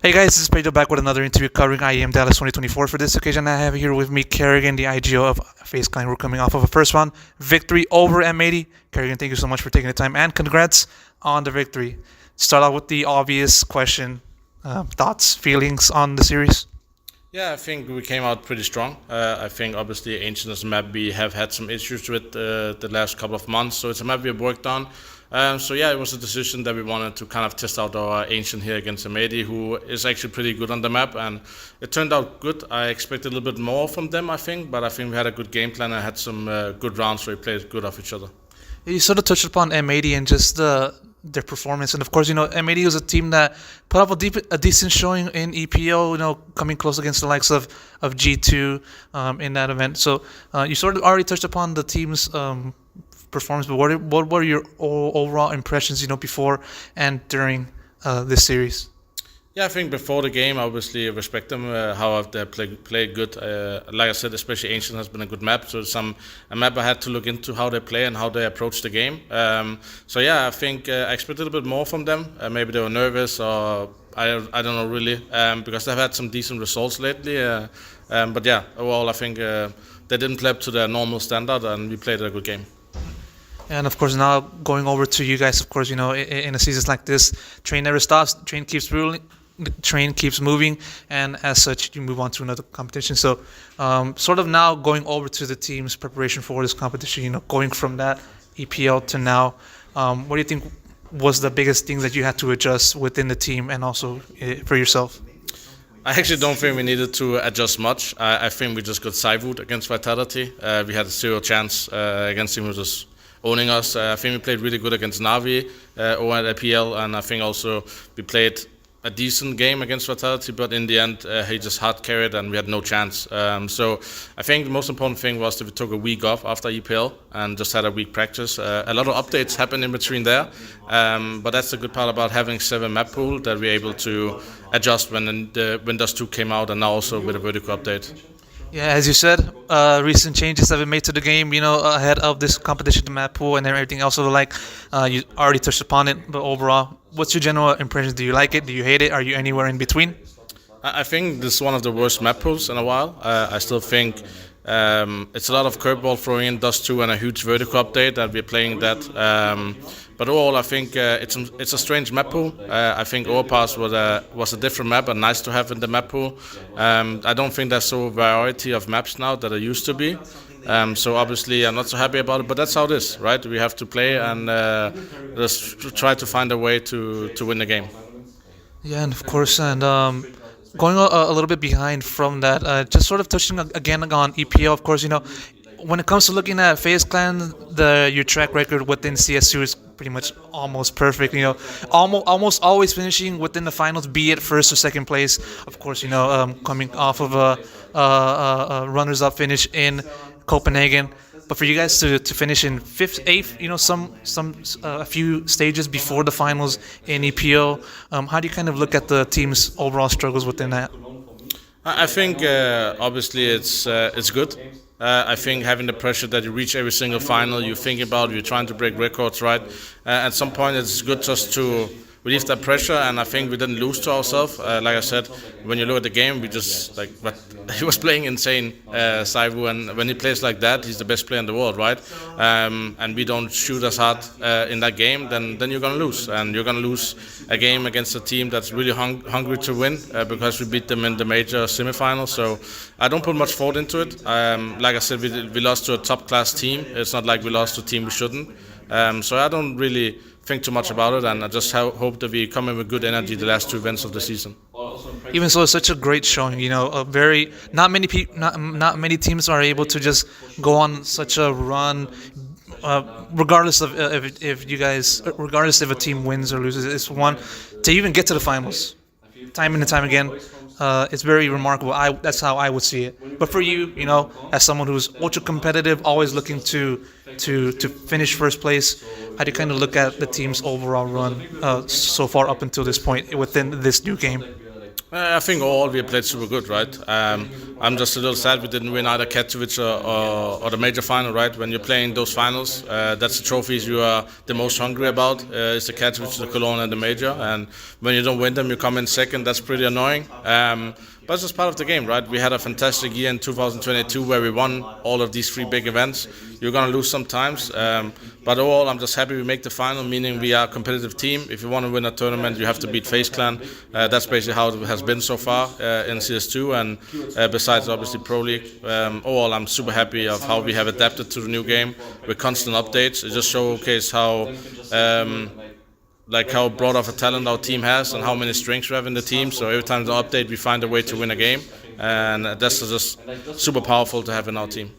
Hey guys, this is Pedro back with another interview covering IEM Dallas 2024. For this occasion, I have here with me karrigan, the IGO of FaZe Clan. We're coming off of a first round victory over M80. karrigan, thank you so much for taking the time and congrats on the victory. Start out with the obvious question: thoughts, feelings on the series? Yeah, I think we came out pretty strong. I think obviously Ancient is a map we have had some issues with the last couple of months, so it's a map we have worked on. So yeah, it was a decision that we wanted to kind of test out our Ancient here against Amedi, who is actually pretty good on the map, and it turned out good. I expected a little bit more from them, I think, but I think we had a good game plan and had some good rounds where we played good off each other. You sort of touched upon M80 and just their performance, and of course, M80 was a team that put up a decent showing in EPO. Coming close against the likes of G2 in that event. So you sort of already touched upon the team's performance, but what were your overall impressions, before and during this series? Yeah, I think before the game, obviously, I respect them, how they play good. Like I said, especially Ancient has been a good map, so it's a map I had to look into how they play and how they approach the game. So yeah, I think I expected a bit more from them. Maybe they were nervous, or I don't know really, because they've had some decent results lately. But yeah, overall, I think they didn't play up to their normal standard, and we played a good game. And of course, now going over to you guys, of course, in a season like this, train never stops, train keeps ruling. The train keeps moving, and as such, you move on to another competition. So, sort of now going over to the team's preparation for this competition, going from that EPL to now, what do you think was the biggest thing that you had to adjust within the team and also for yourself? I actually don't think we needed to adjust much. I think we just got Cyvood against Vitality. We had a 0 chance against him, who was owning us. I think we played really good against Navi over at APL, and I think also we played a decent game against Vitality, but in the end he just hard carried and we had no chance. So I think the most important thing was that we took a week off after EPL and just had a week practice. A lot of updates happened in between there, but that's the good part about having 7 map pool, that we're able to adjust when the Windows 2 came out, and now also with a vertical update. Yeah, as you said, recent changes have been made to the game, ahead of this competition, the map pool and everything else. So, you already touched upon it, but overall, what's your general impressions? Do you like it? Do you hate it? Are you anywhere in between? I think this is one of the worst map pools in a while. I still think it's a lot of curveball throwing in Dust 2 and a huge vertical update that we're playing that. But overall, I think it's a strange map pool. I think Overpass was a different map and nice to have in the map pool. I don't think there's so variety of maps now that there used to be. So obviously I'm not so happy about it, but that's how it is, right? We have to play and just try to find a way to win the game. Yeah, and of course, and going a little bit behind from that, just sort of touching again on EPL, of course, when it comes to looking at FaZe Clan, your track record within CS2 is pretty much almost perfect. Almost always finishing within the finals, be it first or second place. Of course, coming off of a runners-up finish in Copenhagen. But for you guys to finish in 5th, 8th, a few stages before the finals in EPO, how do you kind of look at the team's overall struggles within that? I think obviously it's good. I think having the pressure that you reach every single final, you think about, you're trying to break records, right? At some point, it's good just to relieve that pressure, and I think we didn't lose to ourselves. Like I said, when you look at the game, we just but he was playing insane, Saivu, and when he plays like that, he's the best player in the world, right? And we don't shoot as hard in that game, then you're gonna lose, and you're gonna lose a game against a team that's really hungry to win because we beat them in the major semifinals. So I don't put much thought into it. Like I said, we lost to a top class team. It's not like we lost to a team we shouldn't. So I don't really think too much about it, and I just hope that we come in with good energy the last 2 events of the season. Even so, it's such a great showing. Not many teams are able to just go on such a run, regardless of regardless if a team wins or loses. It's one to even get to the finals, time and time again. It's very remarkable. That's how I would see it. But for you, as someone who's ultra competitive, always looking to finish first place, how do you kind of look at the team's overall run so far up until this point within this new game? I think overall we played super good, right? I'm just a little sad we didn't win either Katowice or the major final, right? When you're playing those finals, that's the trophies you are the most hungry about. It's the Katowice, the Cologne, and the major. And when you don't win them, you come in second. That's pretty annoying. But it's just part of the game, right? We had a fantastic year in 2022 where we won all of these three big events. You're going to lose sometimes. But overall, I'm just happy we make the final, meaning we are a competitive team. If you want to win a tournament, you have to beat FaZe Clan. That's basically how it has been so far in CS2. And besides, obviously, Pro League. Overall, I'm super happy of how we have adapted to the new game with constant updates. It just showcases how how broad of a talent our team has and how many strengths we have in the team. So every time the update, we find a way to win a game, and that's just super powerful to have in our team.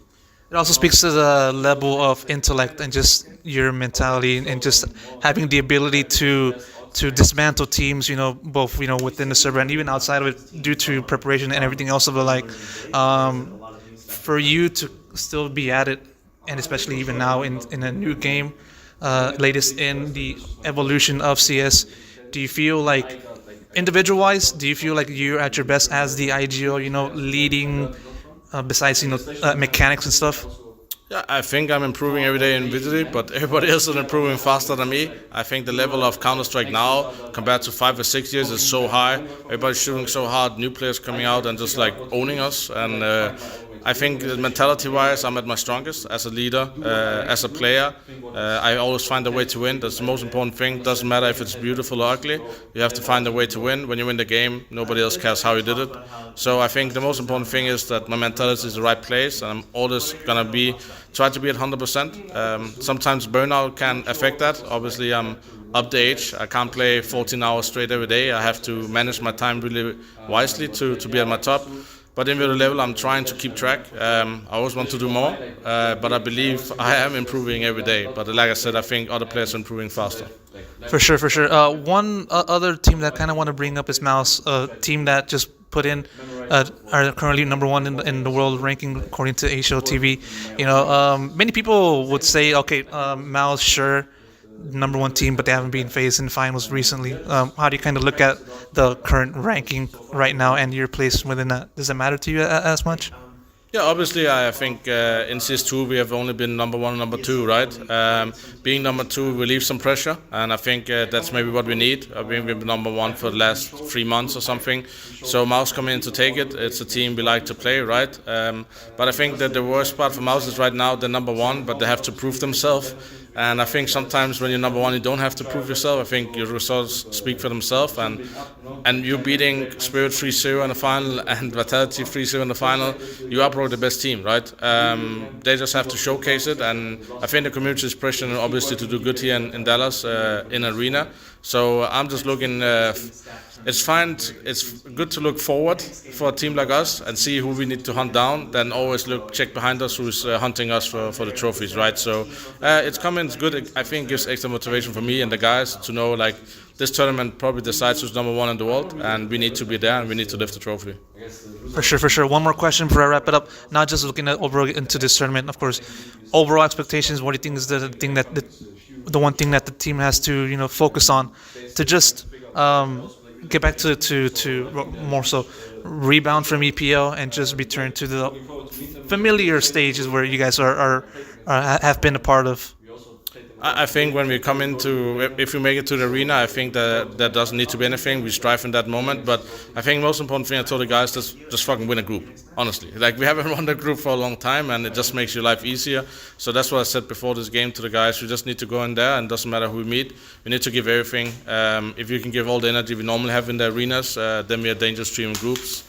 It also speaks to the level of intellect and just your mentality and just having the ability to dismantle teams, both within the server and even outside of it, due to preparation and everything else of the like. For you to still be at it, and especially even now in a new game, latest in the evolution of CS, do you feel like, individual-wise, do you feel like you're at your best as the IGO, leading, besides, mechanics and stuff? Yeah, I think I'm improving every day individually, but everybody else is improving faster than me. I think the level of Counter-Strike now, compared to 5 or 6 years, is so high. Everybody's shooting so hard, new players coming out and just owning us. And I think mentality-wise, I'm at my strongest as a leader, as a player. I always find a way to win. That's the most important thing. Doesn't matter if it's beautiful or ugly. You have to find a way to win. When you win the game, nobody else cares how you did it. So I think the most important thing is that my mentality is the right place, and I'm always gonna try to be at 100%. Sometimes burnout can affect that. Obviously, I'm up the age. I can't play 14 hours straight every day. I have to manage my time really wisely to be at my top. But in the level, I'm trying to keep track. I always want to do more, but I believe I am improving every day. But like I said, I think other players are improving faster. For sure, for sure. One other team that I kind of want to bring up is Mouse, a team that just put in, are currently number one in the world ranking according to HO TV. Many people would say, okay, Mouse, sure, number one team, but they haven't been FaZe in finals recently. How do you kind of look at the current ranking right now and your place within that? Does it matter to you as much? Yeah, obviously, I think in CS2 we have only been number one and number two, right? Being number two relieves some pressure, and I think that's maybe what we need. I mean, we've been number one for the last 3 months or something. So Mouse coming in to take it. It's a team we like to play, right? But I think that the worst part for Mouse is right now they're number one, but they have to prove themselves. And I think sometimes when you're number one, you don't have to prove yourself. I think your results speak for themselves. And you beating Spirit 3-0 in the final and Vitality 3-0 in the final, you are probably the best team, right? They just have to showcase it. And I think the community is pressuring, obviously, to do good here in Dallas, in Arena. So I'm just looking. It's fine. It's good to look forward for a team like us and see who we need to hunt down. Then always check behind us who's hunting us for the trophies, right? So it's coming. It's good. I think it gives extra motivation for me and the guys to know this tournament probably decides who's number one in the world, and we need to be there and we need to lift the trophy. For sure, for sure. One more question before I wrap it up. Not just looking at overall into this tournament, of course. Overall expectations. What do you think is the thing that the one thing that the team has to focus on to just get back to more so rebound from EPO and just return to the familiar stages where you guys are have been a part of? I think when we come if we make it to the arena, I think that doesn't need to be anything. We strive in that moment. But I think the most important thing I told the guys is just fucking win a group, honestly. We haven't won the group for a long time, and it just makes your life easier. So that's what I said before this game to the guys. We just need to go in there, and it doesn't matter who we meet. We need to give everything. If you can give all the energy we normally have in the arenas, then we are dangerous team in groups.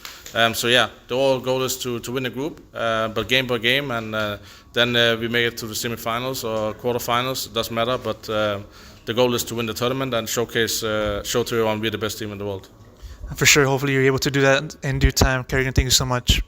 So yeah, the whole goal is to win a group, but game by game, and then we make it to the semifinals or quarterfinals. It doesn't matter, but the goal is to win the tournament and show to everyone we're the best team in the world. For sure, hopefully you're able to do that in due time. Karrigan, thank you so much.